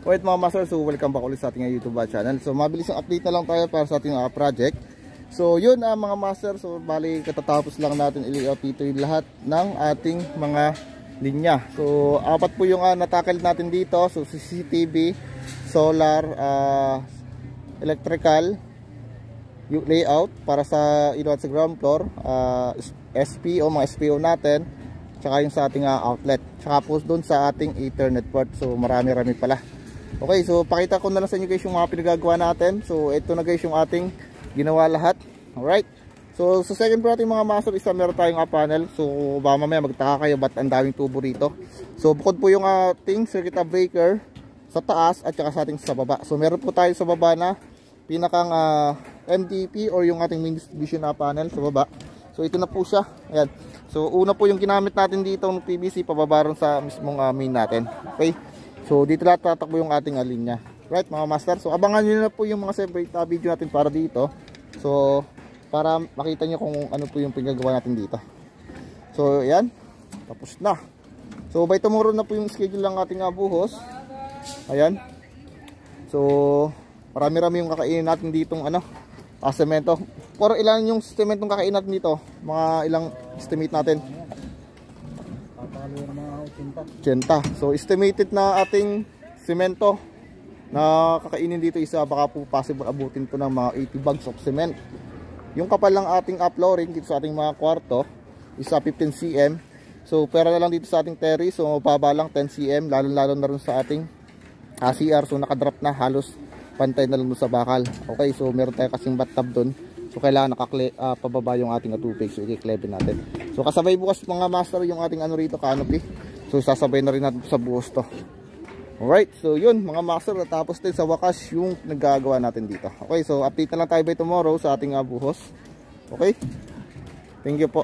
Alright mga master, so welcome back ulit sa ating YouTube channel. So mabilis ang update na lang tayo para sa ating project. So yun mga master, so bali katatapos lang natin i-layout dito yung lahat ng ating mga linya. So apat po yung natakal natin dito. So CCTV, solar, electrical, yung layout para sa sa ground floor, SPO, mga SPO natin, tsaka yung sa ating outlet, tsaka po doon sa ating Ethernet port. So marami-rami pala. Okay, so pakita ko na lang sa inyo guys yung mga pinagagawa natin. So ito na guys yung ating ginawa lahat. Alright, so sa second floor natin mga master, isa meron tayong panel. So baka mamaya magtaka kayo ba't ang daming tubo rito. So bukod po yung ating circuit breaker sa taas at saka sa ating sa baba. So meron po tayo sa baba na pinakang MDP or yung ating main distribution na panel sa baba. So ito na po siya. Ayan. So una po yung ginamit natin dito ng PVC pababa ron sa mismong main natin. Okay. So dito lahat tatakbo yung ating linya. Right mga master. So abangan nyo na po yung mga separate video natin para dito. So para makita nyo kung ano po yung pinagawa natin dito. So ayan. Tapos na. So by tomorrow na po yung schedule ng ating buhos. Ayan. So marami-rami yung kakainin natin ditong semento. Por ilan yung sementong kakainin natin dito? Mga ilang estimate natin? 80. So estimated na ating semento na kakainin dito isa, baka po possible abutin po ng mga 80 bags of cement. Yung kapal lang ating flooring dito sa ating mga kwarto isa 15 cm. So pera na lang dito sa ating terrace, so mababa lang 10 cm, lalo na rin sa ating CR. So nakadrop na, halos pantay na lang doon sa bakal. Okay, so meron tayo kasing bathtub doon. So kailangan pababa yung ating tubig. So i-clever natin. So kasabay bukas mga master yung ating rito, canopy. So sasabay na rin natin sa buhos to. Alright, so yun mga master, natapos din sa wakas yung naggagawa natin dito. Okay, so update na lang tayo by tomorrow sa ating buhos. Okay, thank you po.